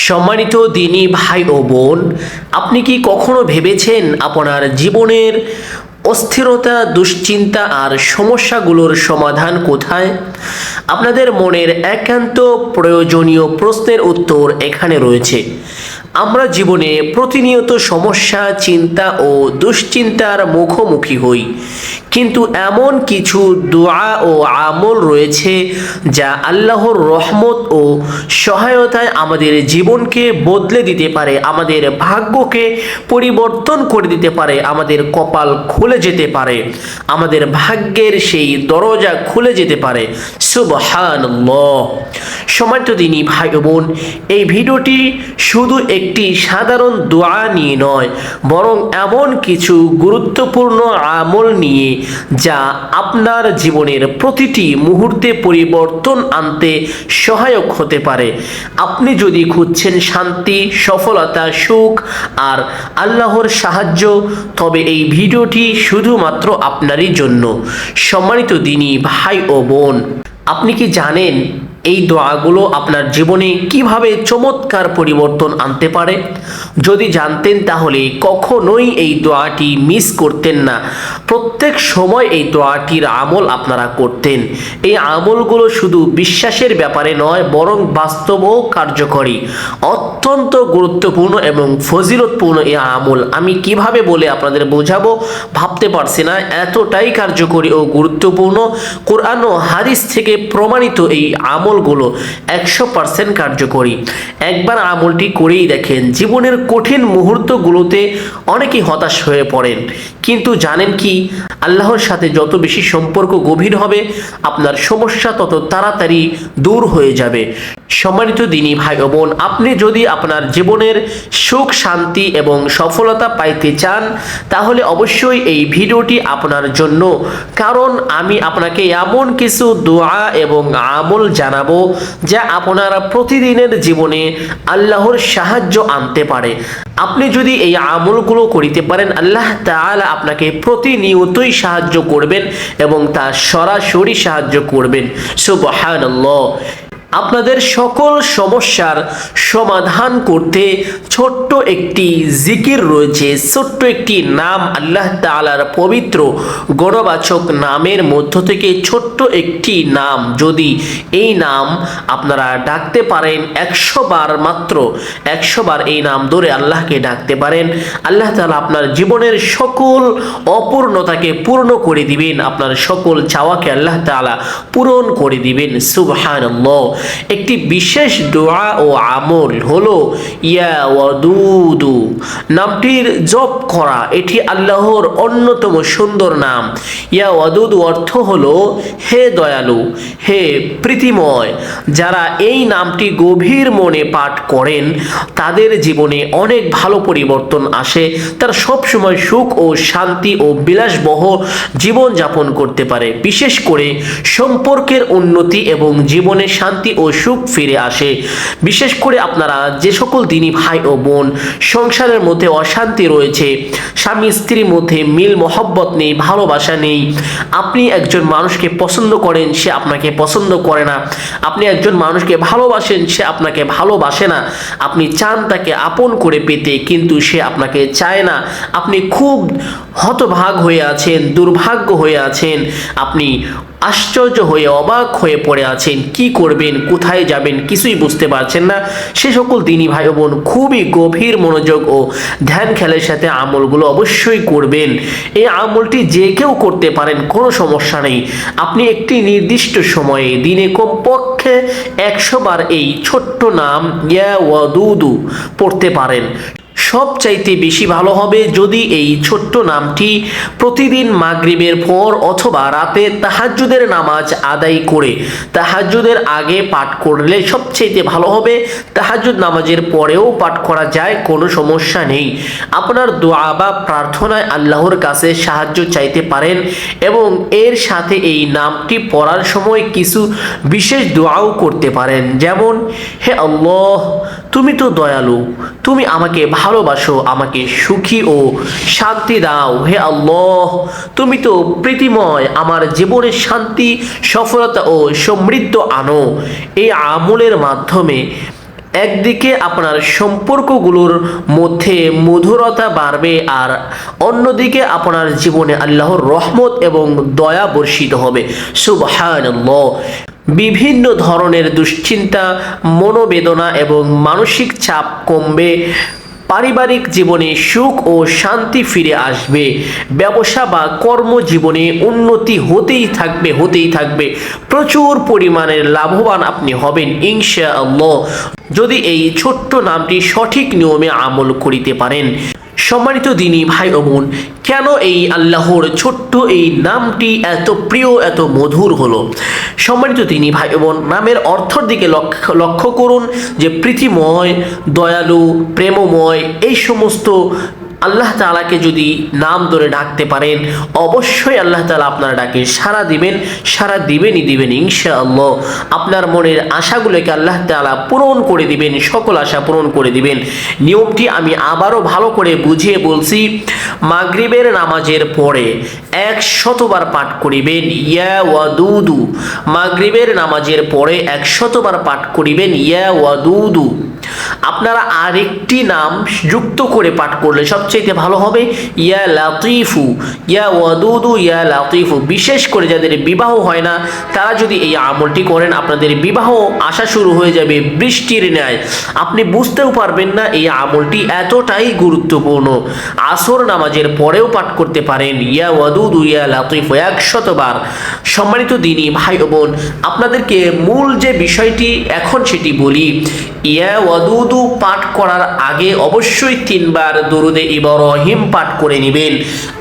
সম্মানিত দিনী ভাই ও বোন, আপনি কি কখনো ভেবেছেন আপনার জীবনের অস্থিরতা, দুশ্চিন্তা আর সমস্যাগুলোর সমাধান কোথায়? আপনাদের মনের একান্ত প্রয়োজনীয় প্রশ্নের উত্তর এখানে রয়েছে। আমরা জীবনে প্রতিনিয়ত সমস্যা, চিন্তা ও দুশ্চিন্তার মুখোমুখি হই, কিন্তু এমন কিছু দোয়া ও আমল রয়েছে যা আল্লাহর রহমত ও সহায়তায় আমাদের জীবনকে বদলে দিতে পারে, আমাদের ভাগ্যকে পরিবর্তন করে দিতে পারে, আমাদের কপাল খুলে যেতে পারে, আমাদের ভাগ্যের সেই দরজা খুলে যেতে পারে। সুবহানাল্লাহ। সম্মানিত দিনী ভাই বোন, এই ভিডিওটি শুধু একটি সাধারণ দোয়া নিয়ে নয়, বরং এমন কিছু গুরুত্বপূর্ণ আমল নিয়ে যা আপনার জীবনের প্রতিটি মুহূর্তে পরিবর্তন আনতে সহায়ক হতে পারে। আপনি যদি খুঁজছেন শান্তি, সফলতা, সুখ আর আল্লাহর সাহায্য, তবে এই ভিডিওটি শুধুমাত্র আপনারই জন্য। সম্মানিত দিনী ভাই ও বোন, আপনি কি জানেন এই দোয়াগুলো আপনার জীবনে কিভাবে চমৎকার পরিবর্তন আনতে পারে? যদি জানতেন তাহলে কখনোই এই দোয়াটি মিস করতেন না। প্রত্যেক সময় এই দোয়াটির আমল আপনারা করতেন। এই আমলগুলো শুধু বিশ্বাসের ব্যাপারে নয়, বরং বাস্তবও কার্যকরী, অত্যন্ত গুরুত্বপূর্ণ এবং ফজিলতপূর্ণ এই আমল। আমি কিভাবে বলে আপনাদের বোঝাবো ভাবতে পারছি না, এতটাই কার্যকরী ও গুরুত্বপূর্ণ। কোরআন ও হাদিস থেকে প্রমাণিত এই আমলগুলো 100% কার্যকরী। একবার আমলটি করেই দেখেন। জীবনের কঠিন মুহূর্তগুলোতে অনেকেই হতাশ হয়ে পড়েন, কিন্তু জানেন কি, আল্লাহর সাথে যত বেশি সম্পর্ক গভীর হবে, আপনার সমস্যা তত তাড়াতাড়ি দূর হয়ে যাবে। সম্মানিত দিনী ভাই ও বোন, আপনি যদি আপনার জীবনের সুখ, শান্তি এবং সফলতা পাইতে চান, তাহলে অবশ্যই এই ভিডিওটি আপনার জন্য। কারণ আমি আপনাকে এমন কিছু দোয়া এবং আমল জানাবো যা আপনার প্রতিদিনের জীবনে আল্লাহর সাহায্য আনতে পারে। আপনি যদি এই আমলগুলো করিতে পারেন, আল্লাহ তাআলা আপনাকে প্রতিনিয়তই সাহায্য করবেন এবং তা সরাসরি সাহায্য করবেন। সুবহানাল্লাহ। আপনাদের সকল সমস্যার সমাধান করতে ছোট্ট একটি জিকির রয়েছে, ছোট্ট একটি নাম, আল্লাহ তাআলার পবিত্র গণবাচক নামের মধ্য থেকে ছোট্ট একটি নাম। যদি এই নাম আপনারা ডাকতে পারেন 100 বার, মাত্র 100 বার এই নাম ধরে আল্লাহকে ডাকতে পারেন, আল্লাহ তাআলা আপনার জীবনের সকল অপূর্ণতাকে পূর্ণ করে দিবেন, আপনার সকল চাওয়াকে আল্লাহ তাআলা পূরণ করে দিবেন। সুবহানাল্লাহ। একটি বিশেষ দোয়া ও আমল হলো ইয়া ওয়াদুদু নামটির জপ করা। এটি আল্লাহর অন্যতম সুন্দর নাম। ইয়া ওয়াদুদ অর্থ হলো হে দয়ালু, হে প্রীতিময়। যারা এই নামটি গভীর মনে পাঠ করেন, তাদের জীবনে অনেক ভালো পরিবর্তন আসে। তারা সবসময় সুখ ও শান্তি ও বিলাসবহ জীবন যাপন করতে পারে। বিশেষ করে সম্পর্কের উন্নতি এবং জীবনে শান্তি ও সুখ ফিরে আসে। বিশেষ করে আপনারা যে সকল দিনী ভাই ও বোন সংসারের মধ্যে অশান্তি রয়েছে, স্বামী স্ত্রীর মধ্যে মিল মহব্বত নেই, ভালোবাসা নেই, আপনি একজন মানুষকে পছন্দ করেন, সে আপনাকে পছন্দ করে না, আপনি একজন মানুষকে ভালোবাসেন, সে আপনাকে ভালোবাসে না, আপনি চান তাকে আপন করে পেতে, কিন্তু সে আপনাকে চায় না, আপনি খুব হতভাগ হয়ে আছেন, দুর্ভাগ্য হয়ে আছেন, আপনি আশ্চর্য হয়ে অবাক হয়ে পড়ে আছেন, কি করবেন, কোথায় যাবেন কিছুই বুঝতে পারছেন না, সে সকল দিনী ভাই বোন খুবই গভীর মনোযোগ ও ধ্যান খেলার সাথে আমলগুলো অবশ্যই করবেন। এই আমলটি যে কেউ করতে পারেন, কোনো সমস্যা নেই। আপনি একটি নির্দিষ্ট সময়ে দিনে কমপক্ষে 100 বার এই ছোট্ট নাম ইয়া ওয়াদুদু পড়তে পারেন। সবচাইতে বেশি ভালো হবে যদি এই ছোট্ট নামটি প্রতিদিন মাগরিবের পর অথবা রাতে তাহাজ্জুদের নামাজ আদায় করে তাহাজ্জুদের আগে পাঠ করলে সবচাইতে ভালো হবে। তাহাজ্জুদ নামাজের পরেও পাঠ করা যায়, কোনো সমস্যা নেই। আপনার দোয়া বা প্রার্থনায় আল্লাহর কাছে সাহায্য চাইতে পারেন এবং এর সাথে এই নামটি পড়ার সময় কিছু বিশেষ দোয়াও করতে পারেন, যেমন হে আল্লাহ, তুমি তো দয়ালু, তুমি আমাকে ভালোবাসো, আমাকে সুখী ও শান্তি দাও। হে আল্লাহ, তুমি তো প্রীতিময়, আমার জীবনে শান্তি, সফলতা ও সমৃদ্ধ আনো। এই আমলের মাধ্যমে একদিকে আপনার সম্পর্কগুলোর মধ্যে মধুরতা বাড়বে, আর অন্যদিকে আপনার জীবনে আল্লাহর রহমত এবং দয়া বর্ষিত হবে। সুবহানাল্লাহ। বিভিন্ন ধরনের দুশ্চিন্তা, মনোবেদনা এবং মানসিক চাপ কমবে, পারিবারিক জীবনে সুখ ও শান্তি ফিরে আসবে, ব্যবসা বা কর্মজীবনে উন্নতি হতেই থাকবে, প্রচুর পরিমাণের লাভবান আপনি হবেন ইনশাআল্লাহ, যদি এই ছোট্ট নামটি সঠিক নিয়মে আমল করিতে পারেন। সম্মানিত দিনী ভাই ও বোন, কেন এই আল্লাহর ছোট্ট এই নামটি এত প্রিয়, এত মধুর হলো? সম্মানিত দিনী ভাই ও বোন, নামের অর্থর দিকে লক্ষ্য করুন যে প্রীতিময়, দয়ালু, প্রেমময়, এই সমস্ত আল্লাহ তাআলাকে যদি নাম ধরে ডাকতে পারেন, অবশ্যই আল্লাহ তাআলা আপনার ডাকে সাড়া দিবেন ইনশাআল্লাহ। আপনার মনের আশাগুলোকে আল্লাহ তাআলা পূরণ করে দিবেন, সকল আশা পূরণ করে দিবেন। নিয়মটি আমি আবারও ভালো করে বুঝিয়ে বলছি। মাগরিবের নামাজের পরে 100 বার পাঠ করিবেন ইয়া ওয়াদুদু। মাগরিবের নামাজের পরে 100 বার পাঠ করিবেন ইয়া ওয়াদুদু। আপনারা আরেকটি নাম যুক্ত করে পাঠ করলে সবচেয়ে ভালো হবে, ইয়া লাতিফু। ইয়া ওয়াদুদু ইয়া লাতিফু। বিশেষ করে যাদের বিবাহ হয় না, তারা যদি এই আমলটি করেন, আপনাদের বিবাহ আসা শুরু হয়ে যাবে বৃষ্টির ন্যায়। আপনি বুঝতেও পারবেন না এই আমলটি এতটাই গুরুত্বপূর্ণ। আসর নামাজের পরেও পাঠ করতে পারেন ইয়া ওয়াদুদু ইয়া লাতিফু 100 বার। সম্মানিত দিনী ভাই ও বোন, আপনাদেরকে মূল যে বিষয়টি এখন সেটি বলি। ইয়া ওয়াদুদু পাঠ করার আগে অবশ্যই 3 বার দরুদে ইব্রাহিম পাঠ করে নেবেন।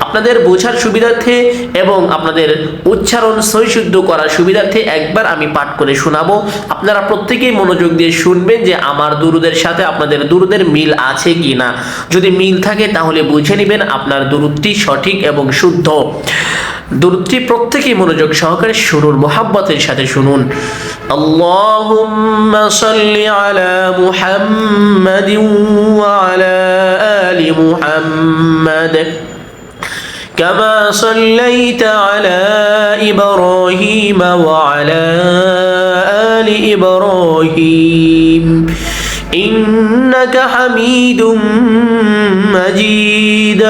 আপনাদের বোঝার সুবিধার্থে এবং আপনাদের উচ্চারণ সহিশুদ্ধ করার সুবিধার্থে একবার আমি পাঠ করে শোনাবো। আপনারা প্রত্যেকেই মনোযোগ দিয়ে শুনবেন যে আমার দুরুদের সাথে আপনাদের দুরুদের মিল আছে কি না। যদি মিল থাকে তাহলে বুঝে নেবেন আপনার দুরুদটি সঠিক এবং শুদ্ধ। দুরুদটি প্রত্যেকেই মনোযোগ সহকারে শুনুন, মোহাব্বতের সাথে শুনুন। আল্লাহুম্মা সাল্লি আলা মুহাম্মাদিন ওয়া আলা আলি মুহাম্মাদ كما صليت على إبراهيم وعلى آل إبراهيم إنك حميد مجيد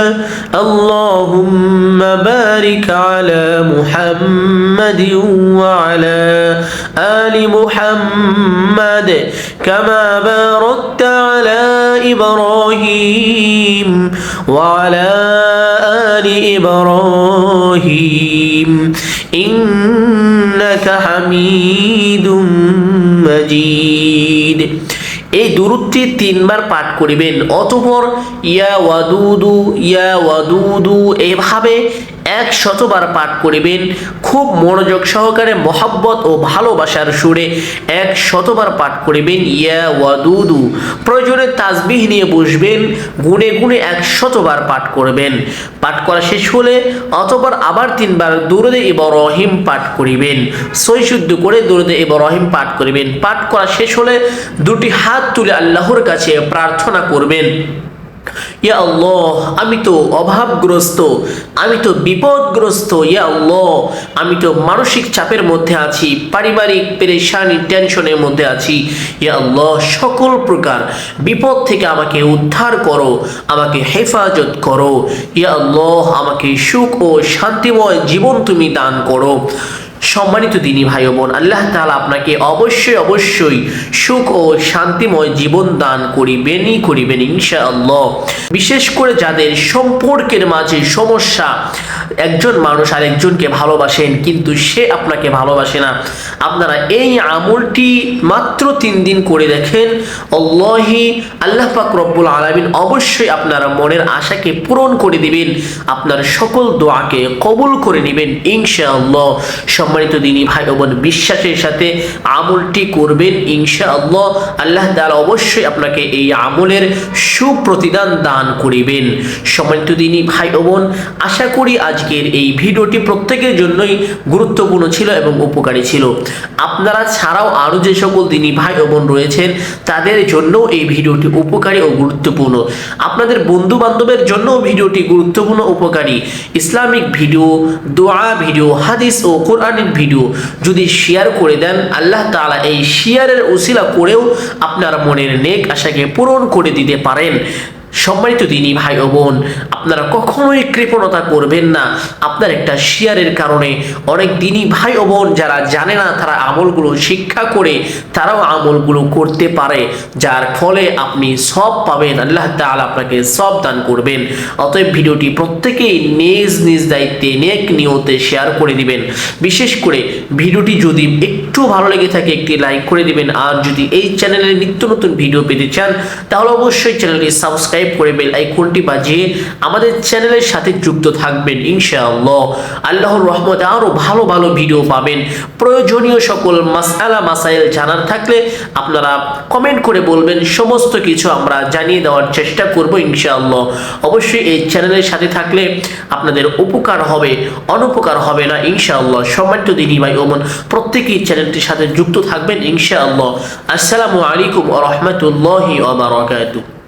اللهم بارك على محمد وعلى آل محمد كما باركت على إبراهيم وعلى آل إبراهيم إنك حميد مجيد। এই দুরূদটি 3 বার পাঠ করিবেন। অতঃপর ইয়া ওয়াদুদু এভাবে 100 বার পাঠ করিবেন। খুব মনোযোগ সহকারে মহব্বত ও ভালোবাসার সুরে 100 বার পাঠ করিবেন ইয়া ওয়াদুদু। প্রয়োজনে তাসবিহ নিয়ে বসবেন, গুনে গুনে 100 বার পাঠ করবেন। পাঠ করা শেষ হলে অতঃপর আবার 3 বার দরুদে ইব্রাহিম পাঠ করিবেন। সহিশুদ্ধ করে দরুদে ইব্রাহিম পাঠ করিবেন। পাঠ করা শেষ হলে দুটি হাত তুলে আল্লাহর কাছে প্রার্থনা করবেন, ইয়া আল্লাহ, আমি তো অভাবগ্রস্ত, আমি তো বিপদগ্রস্ত। ইয়া আল্লাহ, আমি তো মানসিক চাপের মধ্যে আছি, পারিবারিক পেরেশানি, টেনশনের মধ্যে আছি। ইয়া আল্লাহ, সকল প্রকার বিপদ থেকে আমাকে উদ্ধার করো, আমাকে হেফাজত করো। ইয়া আল্লাহ, আমাকে সুখ ও শান্তিময় জীবন তুমি দান করো। সম্মানিত দিনী ভাই বোন, আল্লাহ তাআলা আপনাকে অবশ্যই সুখ ও শান্তিময় জীবন দান করিবেন ইনশাআল্লাহ। বিশেষ করে যাদের সম্পর্কের মাঝে সমস্যা, একজন মানুষ আরেকজনকে ভালোবাসেন কিন্তু সে আপনাকে ভালোবাসে না, আপনারা এই আমলটি মাত্র 3 দিন করে দেখেন। আল্লাহ পাক রব্বুল আলামিন অবশ্যই আপনার মনের আশাকে পূরণ করে দিবেন, আপনার সকল দোয়াকে কবুল করে নেবেন ইনশাআল্লাহ। সম্মানিত দিনী ভাই বোন, বিশ্বাসের সাথে আমলটি করবেন ইনশাআল্লাহ। আল্লাহ তাআলা অবশ্যই আপনাকে এই আমলের সুপ্রতিদান দান করিবেন। সম্মানিত দিনী ভাই বোন, আশা করি আজকের এই ভিডিওটি প্রত্যেকের জন্যই গুরুত্বপূর্ণ ছিল এবং উপকারী ছিল। আপনারা ছাড়াও আরও যে সকল দিনী ভাই বোন রয়েছেন তাদের জন্য এই ভিডিওটি উপকারী ও গুরুত্বপূর্ণ। আপনাদের বন্ধু বান্ধবের জন্য ভিডিওটি গুরুত্বপূর্ণ, উপকারী। ইসলামিক ভিডিও, দোয়া ভিডিও, হাদিস ও কোরআন ধারাবাহিক ভিডিও যদি শেয়ার করে দেন, আল্লাহ তাআলা এই শেয়ারের উসিলা করেও আপনার মনের নেক আশাকে পূরণ করে দিতে পারেন। সম্মানিত দিনী ভাই ও বোন, আপনারা কখনোই কৃপণতা করবেন না। আপনার একটা শেয়ারের কারণে অনেক দিনী ভাই ও বোন যারা জানে না, তারা আমলগুলো শিক্ষা করে তারাও আমলগুলো করতে পারে, যার ফলে আপনি সব পাবেন, আল্লাহ তাআলা আপনাকে সব দান করবেন। অতএব ভিডিওটি প্রত্যেকেই নিজ নিজ দায়িত্বে নেক নিয়তে শেয়ার করে দিবেন। বিশেষ করে ভিডিওটি যদি একটু ভালো লেগে থাকে একটি লাইক করে দিবেন। আর যদি এই চ্যানেলে নিত্য নতুন ভিডিও পেতে চান তাহলে অবশ্যই চ্যানেলটি সাবস্ক্রাইব করে বেল আইকনটি বাজিয়ে আমাদের চ্যানেলের সাথে যুক্ত থাকবেন। ইনশাআল্লাহ আল্লাহর রহমতে আরো ভালো ভালো ভিডিও পাবেন। প্রয়োজনীয় সকল মাসআলা মাসাইল জানার থাকলে আপনারা কমেন্ট করে বলবেন, সমস্ত কিছু আমরা জানিয়ে দেওয়ার চেষ্টা করব ইনশাআল্লাহ। অবশ্যই এই চ্যানেলের সাথে থাকলে আপনাদের উপকার হবে, অনুপকার হবে না ইনশাআল্লাহ। সম্মানিত দিনী ভাই ও বোন, প্রত্যেকেই চ্যানেলটির সাথে যুক্ত থাকবেন ইনশাআল্লাহ। আসসালামু আলাইকুম ওয়া রাহমাতুল্লাহি ওয়া বারাকাতুহু।